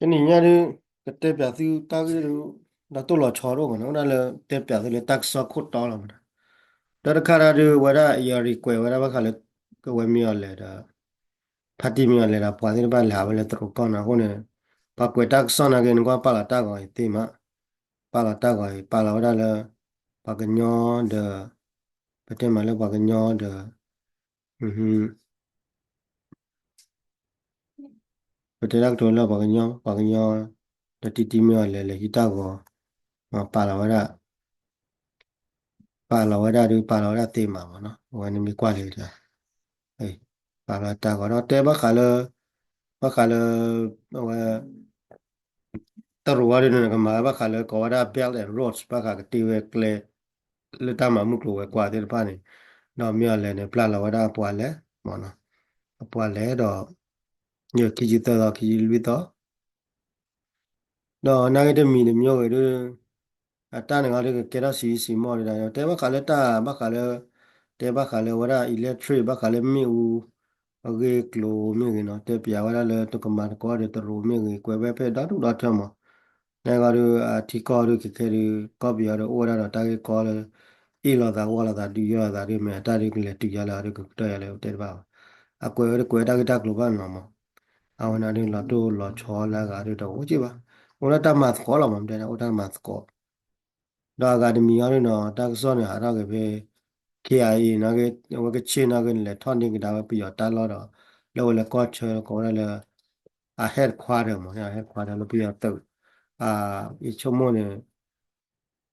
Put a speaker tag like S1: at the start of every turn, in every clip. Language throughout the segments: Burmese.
S1: cái này nha đi cái tép giả tư ta cái đó tôi lo chó rồi mà nó là tép giả tư là ta sao cốt đó là mà đó là khá là đi vậy đó giờ đi quay vậy đó bác là cái vậy mi là đó party mi là phải đi bán là vậy trụ con nào này bác quay ta sao nào cái nó qua là ta gọi thì mà là ta gọi là vậy đó là bác cái nhỏ đó cái tên mà là bác cái nhỏ đó cái tên đặc trưng là bác cái nhỏ đó titi mi là kita gọi mà là vậy đó palawada du palawada tema no wani mi kwale ta ai palata ko no te bakala wa taru wari no ma bakala ko wada belt and roads baka ti we kle le ta ma mu klo we kwa te pa ni no mi ale ne pla la wada pwa le mo no pwa le do nyo ki ji to ki lu to do na ge de mi ne myo ge de ata ne ga de ke ra si mo de da te bakala ta bakala te bakala wada electric bakala mi u age klo mi gi no te pia wala le to kama ko de to ro mi gi kwe be pe da tu da ta ma ne ga ru a ti ko ru ki ke ru ko bi ro o ra ta ge ko le i lo da wa la da du ya da ri me ta ri ki le tu ya la ri ko to ya le te ba a kwe da ki ta klo ba no ma a wana ri la to lo cho la ga ri to o ji ba o la ta ma ko la ma de na o ta ma ko da ga de mi ya ri no ta so ne ha ra ge be KIA 那个我个去那个来团体给他们比较大了的，然后来搞车搞那了啊 headquarter 嘛，那 headquarter 都比较大啊，一出门呢，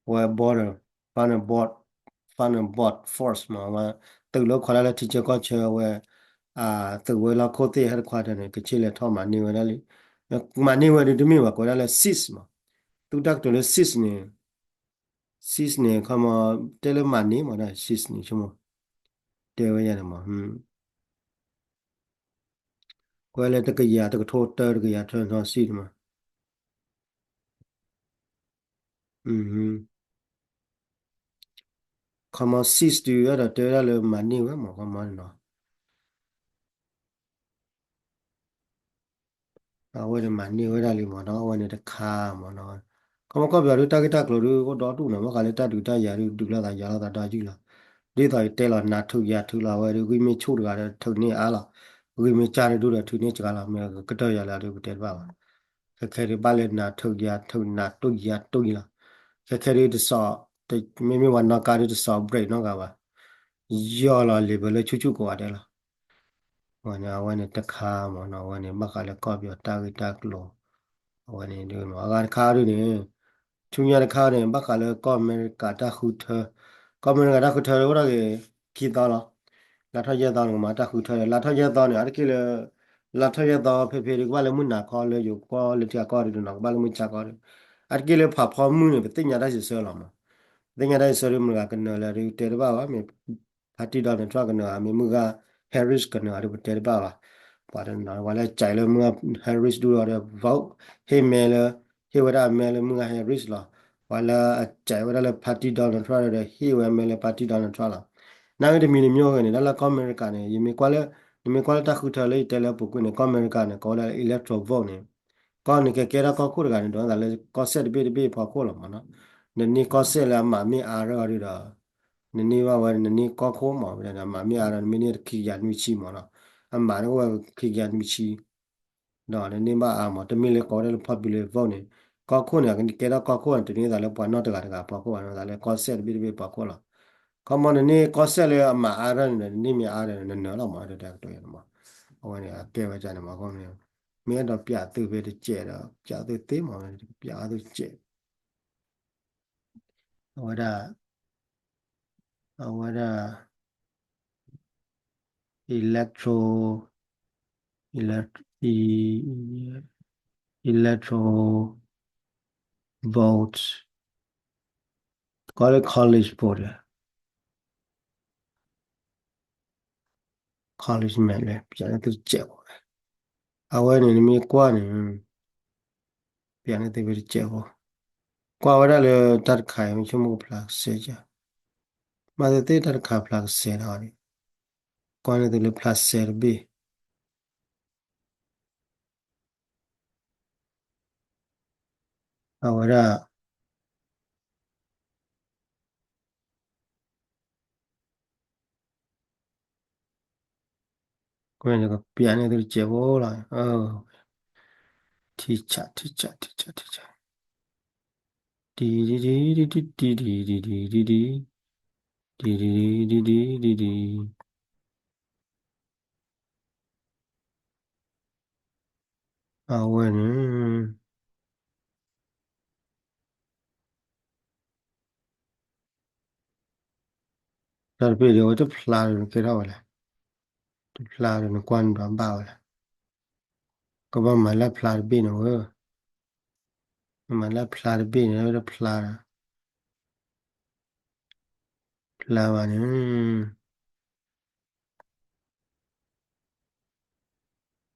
S1: 我 border 反正 board force 嘛，我từ lúc khỏi là teacher có chơi we từ we là cô tế headquarter này cái chơi là thọ mà nhiều đó li mà nhiều đi đi mình mà có là six mà tu đắc từ là six này không mà tele mà nhiều mà đây six này chứ mà đều vậy này mà quay lại tới cái nhà tới cái thô tơ cái nhà thôn thôn xịn mà không mà xịt thì ở đó tới là mà nhiều lắm mà không mà nó à vậy là mà nhiều ở đây mà nó vậy là khá mà nó không có bây giờ ta cái ta rồi có đó đủ nữa mà cái ta được ta giờ được là giờ là ta chứ là đi tới tới là nát thực giờ thực là vậy rồi cái mình chốt cái thực này à là cái mình trả được là thực này chỉ là mình cái đó giờ là được tới vào cái đi ballet nát thực giờ thực nát tôi là cái đi sọ thì mìnhวันนอกการđi sọ break นอกกันว่า yo la level le chuchu ko adela wane ta kha mo no wane makale ko bio ta gi ta klo wane de no aga kha ru ne chunya kha ne makale ko me ka ta khu tha ko me ka ta khu tha ro ra ge ki ta la la tha ye ta no ma ta khu tha la tha ye ta ne ar ki le la tha ye ta phe phe ri ko le mun na ko le yo ko le tia ko ri no ba le mun cha ko ri ar ki le pha pho mu ne pe nya da si so la ma Dengan ada sorry mga kena la retail ba me hati da na tra kena me mga Harris kena ada retail ba pada na wala chai la mga Harris du ada vau he mele he wada mele mga Harris la wala chai wada la party da na tra da he wa mele party da na tra la na ngi de mi ni myo ne la ko America ne yimi kwala ta khuta le tele pu ku ne ko America ne ko la electro vote ne con này cái ra có cút cái đó là có xe bị phá cốt lắm mà nó nên ni có xe là mà mi à ra đi đó nên ni vào vậy nên ni có khô mà vậy là mà mi à ra mi ni khi gian mi chi mà nó anh mà nó vào khi gian mi chi đó nên ni mà à mà tôi mi lấy có đấy là phát biểu vào này có khô này cái đó có khô thì ni là quan nó được cái phá cốt nó là có xe bị phá cốt lắm có mà nên ni có xe là mà à ra nên ni mi à ra nên nó là mà được cái đó mà ôi này kêu vậy cho nên mà con này miễn là bịa từ về để trẻ đó bịa từ tế mà bịa từ trẻ ahora ahora electro elect, electro votes có cái college vote college mẹ này bịa từ trẻ ahora này mi qua này bịa từ về trẻ qua ahora le tar khai mi chung một plug xe cha mà để tar khai plug xe đó đi qua này từ le plug xe bị Ahora, coño, que piano del cebola. Oh, ticha, ticha, ticha, ticha. Di di di di di di di di di di di di di di di di. Ah, bueno. Tal vez yo te plano que era ahora. Te plano cuando ambaba. Como me la plano bien, o me la plano bien, era plano. Plano,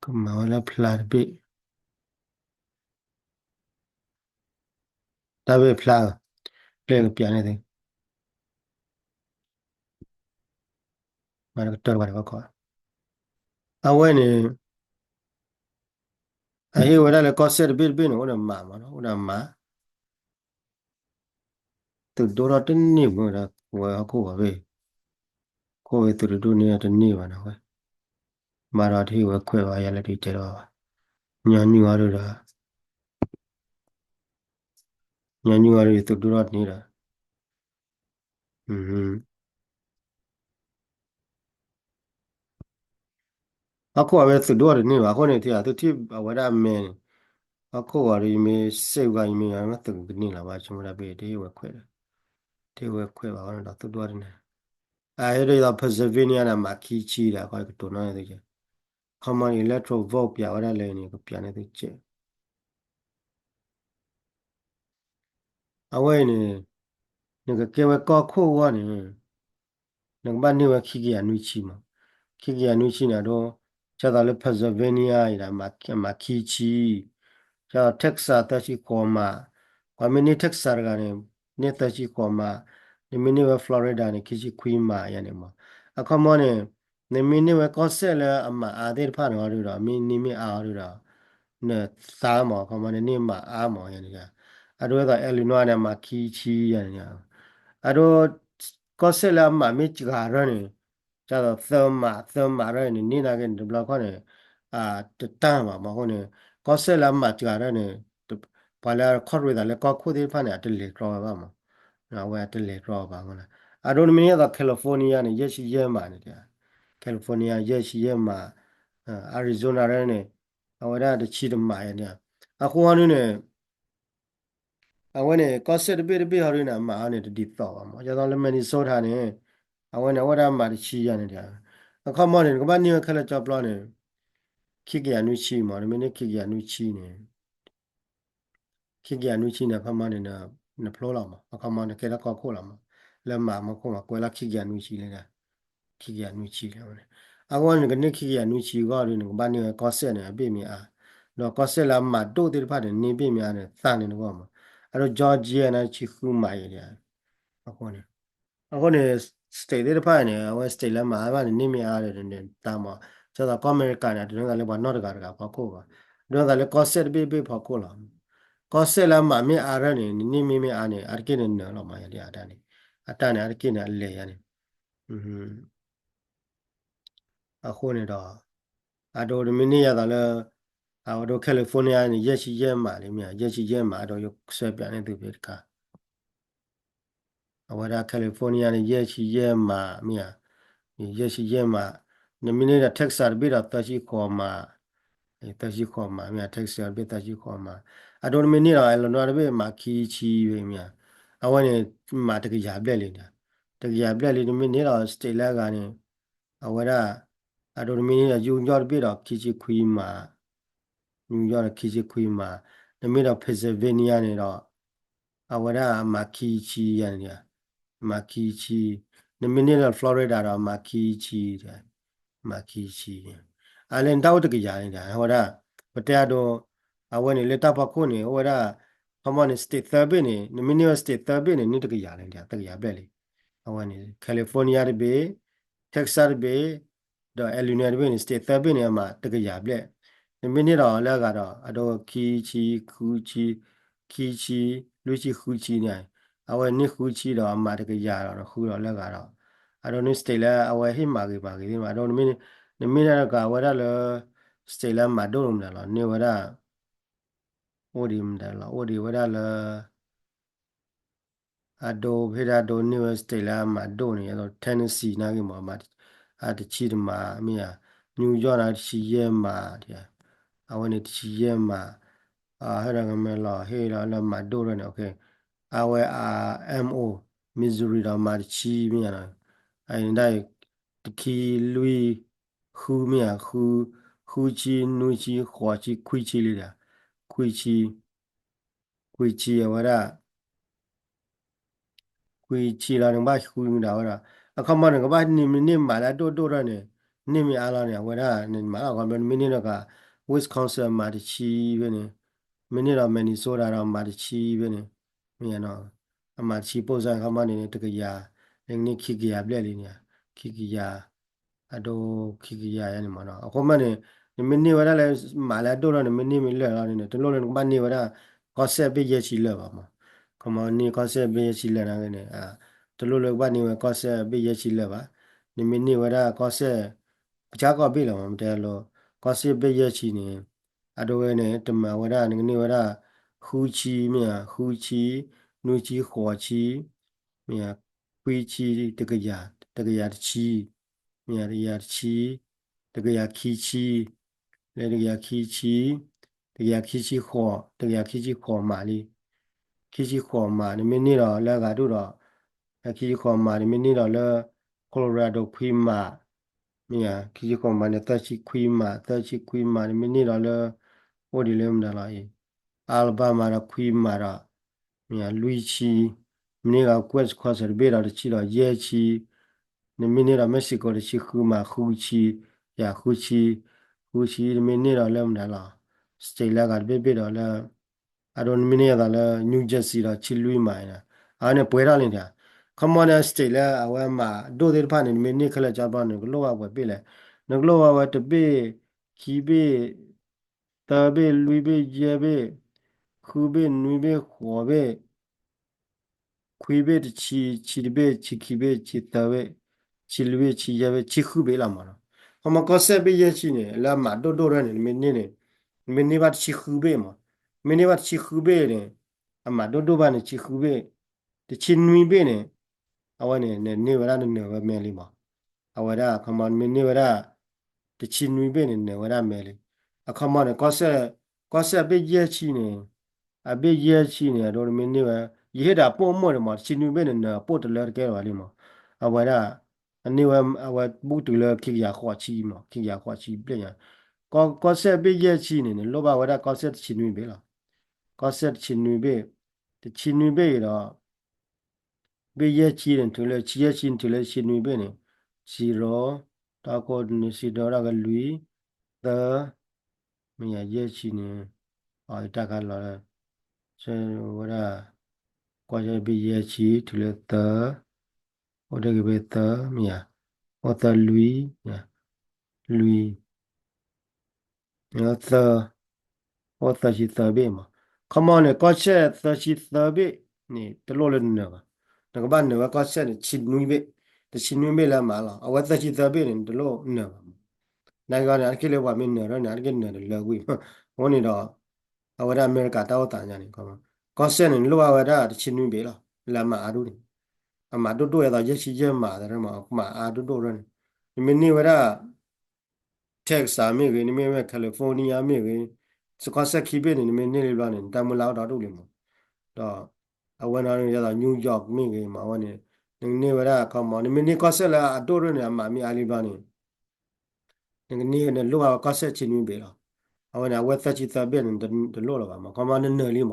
S1: como me la plano bien. Tal vez plano. Plano piano de. Mana que todo vale va. Ah, bueno. Ahí ahora le coser bien bien, una mamá, ¿no? Una mamá. Tu dora tenni, bueno, wa ko wa be. Ko be tu du ni tenni wa na wa. Mara thi wa khwe wa ya le ti te do. Nya nyu wa do da. Nya nyu wa do tu dora ni da. Mhm. Ako wa be tu dora ni wa ko ne ti a tu ti wa da me. Ako wa ri me se wa me ya ma tu ni la wa chu da be ti wa khwe da. Ti wa khwe wa wa da tu dora ni. Ah, ere da Pennsylvania na ma ki chi da ko to na de je. Common electro vote ပြဝရလဲနေကိုပြန်နေသေးချက်အဝဲနေငကကေဝကောခိုဝနေနံပါတ်နေဝခိကရနွိချီမှာခိကရနွိချီနာတော့ကျတာလေပက်ဆယ်ဗေးနီးယားရမှာခီချီကျတက်ဆာတရှိကောမာကွာမီနီတက်ဆာကနေနေတရှိကောမာနေမီနီဝဖလော်ရီဒါနေခီချီခွီမာရနေမှာအခမောနေနေမီနီဝကောဆက်လဲအမအာဒေဖာနော်ရတော့မီနီမီအာရတော့နေသားမောခမောနေနေမှာအာမောရနေကြအဲ့တော့အယ်လီနွားနဲ့မှာခီချီရနေကြအဲ့တော့ကောဆက်လဲအမမိချကာရနေကျတော့သမာရနေနေနာကနေဘလောက်ခေါနေအာတတမ်းမှာမဟုတ်နေကောဆက်လဲအမချကာရနေဘာလဲခေါ်ရတာလဲကောခုသေးဖာနေတလေကြောပါမှာနော်ဝဲတလေကြောပါမလားအဒိုမီနီယာကကယ်လီဖိုးနီးယားနေရက်ရှိရဲမှာနေတယ်ကယ်လီဖိုးနီးယားရက်ရှိရဲမှာအာရီဇိုနာရဲနေအဝရတချီတမာရနေအခုအနုနေအဝနေကောဆက်တပိတပိဟရနေမှာအနေတဒီတော့ပါမကျတော့လည်းမနီဆိုးထားနေအဝနေဝရမှာတချီရနေတယ်အခမောနေကဘာနီခက်လက်ကြောပလောနေခိကရနုချီမော်မင်းခိကရနုချီနေခိကရနုချီနေဖမနေနဖလောလာမှာအခမောနေကဲတော့ကောခိုလာမှာလက်မှာမခုမှာကွယ်လာခိကရနုချီနေတာခိကရနုချီလေဝင်အဝနေကနေခိကရနုချီကောရနေကဘာနီကောဆက်နေအပြည့်မြအာတော့ကောဆက်လာမှာတို့တိဖတ်နေပြည့်မြအာနေသန်နေတော့မှာအဲ့တော့ဂျော်ဂျီယာနဲ့ချီခူမိုင်ရအခုနေအခုနေစတေတဲ့ဖိုင်နေဝက်စတေလမှာဘာနေမြအားတယ်နေတာမှာကျတော့ကောမရီကန်တယ်တော့လည်းဘာနော်တကာဖောက်ကိုပါတော့လည်းကောဆက်ဘေးဘေးဖောက်ကိုလာကောဆက်လာမှာမြအားရနေနေမြအားနေအကိနေနော်မှာရတဲ့အတန်းနေအတန်းနေအကိနေလေရနေအခုနေတော့အတော်မီနီရတာလည်းအတော်ကယ်လီဖိုးနီးယားနေရက်ရှိရဲမှာလေမြရက်ရှိရဲမှာအတော်ရဆွဲပြနေသူပဲတကားအဝရကယ်လီဖိုးနီးယားနေရက်ရှိရဲမှာမြရက်ရှိရဲမှာနမီနီရတက်ဆာဘီရတရှိခေါ်မှာတရှိခေါ်မှာမြတက်ဆာဘီတရှိခေါ်မှာအတော်မီနီရအလနော်ရဘေမှာခီချီပဲမြအဝနေမှာတကရပြက်လေတကရပြက်လေနမီနီရစတေလာကနေအဝရအတော်မီနီရယူညော့ဘီရခီချီခွီမှာယူညော့ခီချီခွီမှာနမီရဖက်ဆယ်ဗေးနီးယားနေတော့အဝရမှာခီချီရနေမာကီချီနမီနီဖလော်ရီဒါတော့မာကီချီတဲ့မာကီချီအလန်တောက်တကကြနေတာဟောတာပတဲတော့အဝနေလက်တပခုနေဟောတာဟမနေစတေသဘနေနမီနီစတေသဘနေနိတကကြနေတာတကကြပဲလေအဝနေကယ်လီဖိုးနီးယားဘေတက်ဆတ်ဘေတော့အယ်လီနီယာဘေနေစတေသဘနေမှာတကကြပဲနမီနီတော့လည်းကတော့အတော့ခီချီခူချီခ လူချီခူချီနေအဝဲနိခူချီတော့အမတကရတော့ခူတော့လက်ကတော့အတော့နိစတေလာအဝဲဟိမာကြီးပါကြီးမှာတော့နမင်းရကဝရလစတေလာမှာတော့မလားနေဝရအိုဒီမတယ်လားအိုဒီဝရလအဒိုဖေရာဒိုနျူစတေလာမှာဒိုနေတော့တန်နစီနာကြီးမှာအတချီတမှာအမေနယူးယောက်အချီရဲမှာတဲ့အဝဲနေချီရဲမှာဟဲ့ရကမဲလာဟေးလာလမှာဒိုရနေโอเคအဝဲMO မစ်ဇူရီတော့မှာချီမြရအဲ့ဒါတခီလူခူမြခူချီနူချီခွာချီခွီချီလေးတာခွီချီဝရခွီချီလာတော့ဘာခွီမြတာဝရအခမနကဘာနိမာလာတိုရနေနိမအားလာနေဝရနိမာကမမင်းတော့က Wisconsin မှာချီပဲနေမင်းတော့မနီဆိုရာတော့မှာချီပဲနေမြန်တော့အမချီပို့ဆိုင်ခမနေတကရာနေခိကရပြက်လေးနေခိကရအတော့ခိကရရနေမှာတော့အခုမနေမင်းနေဝရလဲမာလာတိုရနေမင်းနေမလဲလာနေတလို့လည်းဘာနေဝရကောဆက်ပြည့်ရချီလဲပါမှာကမနီကောဆက်ပြည့်ရချီလဲနာကနေတလို့လည်းဘာနေဝကောဆက်ပြည့်ရချီလဲပါနေမင်းနေဝရကောဆက်ကြာကောပြည့်လာမှာမတဲလို့ကောဆက်ပြည့်ရချီနေအတော့နဲ့တမဝရနေဝရခူချီမြခူချီနူချီခေါ်ချီမြခွေချီတကရာချီမြရချီတကရာခီချီလေတကရာခီချီတကရာခီချီခေါ်တကရာခီချီခေါ်မာလီခီချီခေါ်မာနေမင်းနေတော့လက်ကတော့ခီချီခေါ်မာနေမင်းနေတော့လဲကိုလိုရာဒိုခွီမာမြခီချီခေါ်မာနေတက်ချီခွီမာနေမင်းနေတော့လဲဟိုဒီလဲမလားအာလ်ဘာမာရခွီမာရလူချီမင်းကကွက်ခွာဆာဘေရာချီတော့ရဲချီနေမင်းနေတော့မက္ကဆီကိုချီခူမာခူချီခူချီမင်းနေတော့လဲမလားစတေလာကဘေတော့လဲအတော့မင်းနေတော့လဲနယူးဂျာစီတော့ချီလူမိုင်အားနဲ့ပွဲရလင်းတာခမွန်စတေလာအဝဲမှာဒိုဒေဖာနေမင်းနေခလက်ကြပါနေကလောဝပဲပြေးလဲနကလောဝတပေခီဘေတာဘေလူဘေဂျေဘေခူဘေနွေဘေခေါ်ဘေခွေဘေချီဘေချီခီဘေချီတာဘေချီလူဘေချီရဘေချီခုဘေလာမှာနော်ဟမကောဆက်ဘေရချီနေလာမှာတိုရနေမင်းနေဘာချီခုဘေမှာမင်းနေဘာချီခုဘေနေအမတိုဘာနေချီခုဘေတချီနွေဘေနေအဝနေဝရနေဝမဲလီမှာအဝရခမန်မင်းနေဝရတချီနွေဘေနေဝရမဲလီအခမန်ကောဆက်ဘေရချီနေအဘေရချီနေတော့မင်းနေဝရေဒါပုံမော်မှာချီနွေဘေနေပို့တလဲကဲပါလိမအဝရအနေဝအဝဘူးတူလခိရခွာချီမခိရခွာချီပြန်ရကောဆက်ဘေရချီနေလောဘဝရကောဆက်ချီနွေဘေလားကောဆက်ချီနွေဘေတချီနွေဘေတော့ဘေရချီရင်တူလဲချီရချီတူလဲချီနွေဘေနေ0တာကိုနေစီဒေါ်ရကလူသမရရဲ့ချီနေတကလာဆယ်ဝရကွာရဘေရချီတူလဲသဟိုတကဘေသမရဟောတလူရသဟောတရှိသဘေမှာခမောနေကောချက်သရှိသဘေနေတလို့လည်းနေပါငကဘာနေဝကောချက်ချီနွေဘေတချီနွေဘေလာမလားအဝသရှိသဘေနေတလို့နေပါနိုင်ငံရကိလေဝမင်းနေရနာကိနေလေဝိဟောနေတော့အဝရအမေရိကတောက်တန်ညာနေကောဆက်နေလောဝရတချီနွေဘေလားလာမအားတို့အမတို့ရတော့ရရှိချက်မှာတယ်မှာအားတို့ရနေမင်းနေဝရတက်စာမေကနေမေကယ်လီဖိုးနီးယားမေကစကောဆက်ခိဘေနေမင်းနေလေလာနေတမလောက်တော့လေမတော့အဝနာရတော့နယူးယောက်မေကမှာဝနေဝရကမနေမင်းနေကောဆက်လာအတို့ရနေမှာမီအာလီဘာနေလောကောဆက်ချီနွေဘေလားအဝနာဝက်သက်ချီသဘေနေတလို့လာမှာကမနေလေမ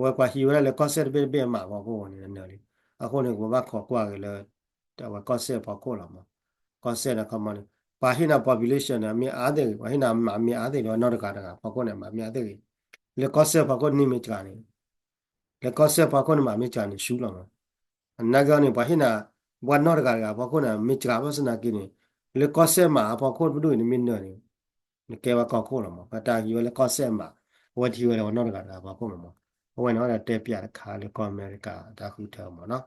S1: ဝက်ကွာဟီဝရလေကောဆက်ဘေမှာပေါ့ကိုနေလေအခုနေကဘာခေါ်ကွာလေတော့ကောဆက်ပေါ့ကိုလာမှာကောဆက်ကမနေပါဟိနာ population นะมีอาเดวะหินามีอาเดတော့နောက်တကတကပကောနဲ့มีอาเดလေကောဆက်ပကောနိမိတ်ကနေလေကောဆက်ပကောနဲ့မိချာနေရှူလာမှာနာကနေပါဟိနာဘဝနောက်တကပကောနဲ့မိချာဘစနာကိနေလေကောဆက်မှာပကောဘဒုနေမိနေနေကေဝကောကောလာမှာပတာကြီးလေကောဆက်မှာဝတိဝဲတော့နောက်တကပကောမှာ when all the tape ya Cali America that hotel no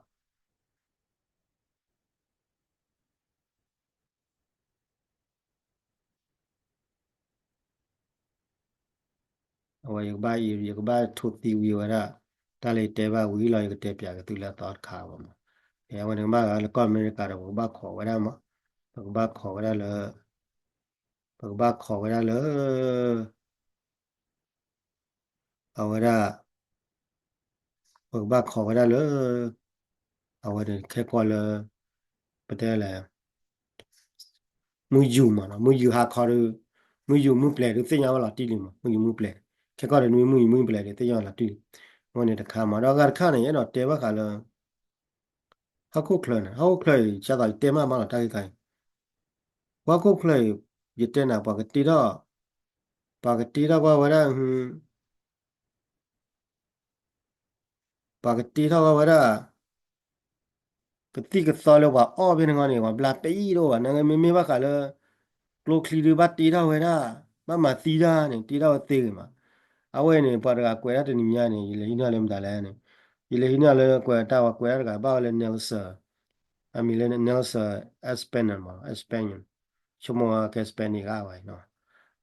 S1: or you buy to the view that Tali Teva we like a tape ya to let out car yeah when you buy a America back or whatever back or whatever back or whatever or whatever back or whatever or whatever cake or but there muy mà nó muy ha khó được muy muy plei được thế nhau là đi mà muy plei cái có được muy plei được thế nhau là đi mà này là mà đó cái khá này nó tế bác là họ cũng họ khơi cho tới tế mà là trái cái họ cũng khơi dịch tên nào bảo cái tí đó qua đó bảo cái tí đó qua đó cái tí cái sao làว่าอ้อเป็นงานนี่ว่าบลาตีโดว่านั่นไม่ว่ากันเลยโกลคลีดูบัตตีđó vậy đó màตีđóเนี่ยตีđóตีมาเอาไว้เนี่ยพอเราคุยกันนี่เนี่ยเลยนี่เลยไม่ได้เลยเนี่ยเลยนี่เลยคุยแต่ว่าคุยกันบ้างเลยเนี่ยสอามีเลยเนี่ยสเอสเปนมาเอสเปนชั่วโมงก็เอสเปนนี่ก็ไว้เนาะ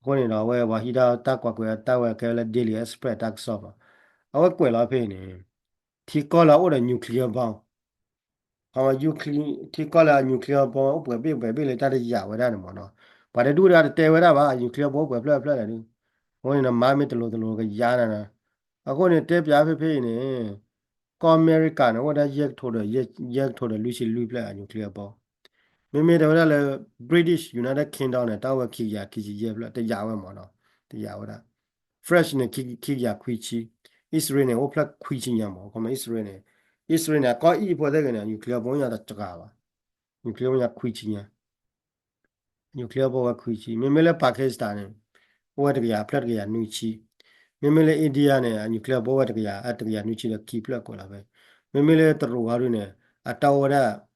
S1: คนนี้เราเว้ยว่าที่เราตักว่าคุยแต่ว่าแค่เลยเดลี่เอสเปนตักสอบเอาไว้คุยเราเพื่อนเนี่ยที่ก็เราโอ้เดนิวเคลียร์บ้าง ama nuclear ti kola nuclear bomb be le ta de ya wa da mo no ba de du da te wa da ba nuclear bomb bla la ni ho ni na ma mi de lo ga ya na a ko ni te pya phe phe ni ko america no wa da ye tho de lu shi lu bla nuclear bomb မေမေတော်လည်း British United Kingdom နဲ့တာဝက်ခီရဲ့ဘလတရားဝဲမော်နော်တရားဝဲတာ fresh နဲ့ခီခွီချီ Israel နဲ့ဟိုဖလက်ခွီချီညမော်ခမ Israel နဲ့ကောအီပေါ်တဲ့ကနေ nuclear ဘုံရတာတကားပါ nuclear ဘုံရခွီချီည nuclear ဘုံကခွီချီမေမေလည်းပါကစ္စတန်နဲ့ဟိုတကရဖလက်ကရနူချီမေမေလည်းအိန္ဒိယနဲ့ nuclear ဘုံကတကရနူချီလည်းခီဖလက်ကောလာပဲမေမေလည်းတရူဟာရနဲ့အတော်ရ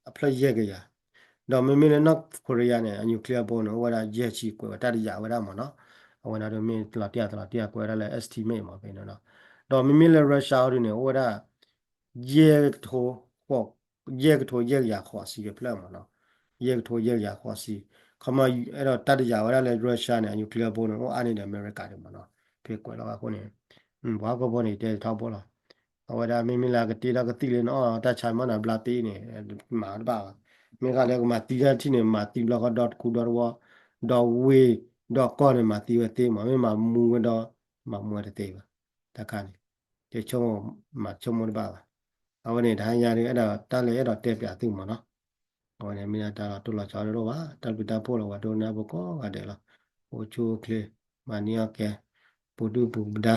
S1: အဖလက်ရဲ့ကရ တော့မင်းမင်းလည်း North Korea နဲ့ nuclear bomb တော့ဟိုကရက်ချီကွယ်တတိယဝရမှာနော်ဟိုကတော့မင်းတလာကွယ်ရလဲ estimate မှာပဲနော်တော့မင်းမင်းလည်း Russia ရင်းနဲ့ဟိုကရက်ထိုးဟောရက်ရခေါ်စီဖလက်မှာနော်ရက်ရခေါ်စီခမအဲ့တော့တတိယဝရလဲ Russia နဲ့ nuclear bomb တော့ဟိုအနေနဲ့ America တွေမှာနော်ဖေကွယ်တော့ခုနေဘာကဘောနေတဲ့ထောက်ပေါ်လာဟိုဒါမင်းမင်းလာကတိလာကတိလေနော်တချိုင်မနာဘလာတေးနေမှာပါမင်းကလည်းမှာတီးရတီနေမှာတီဘလက .ku.wa .we .com နဲ့မှာတီးရတေးမှာမင်းမှာမူတော့မှာမူရတေးပါတခါနေဒီချုံမှာချုံမပါပါအဝနေဒါရရအဲ့တော့တက်လေအဲ့တော့တက်ပြသူ့မှာနော်ဟိုနေမင်းတာတော့လာချော်တော့ပါတက်ပြတာပို့တော့တော့နာဘကောကတဲ့လားဟိုချိုးကလေးမနီယကဲပူဒူပူဒါ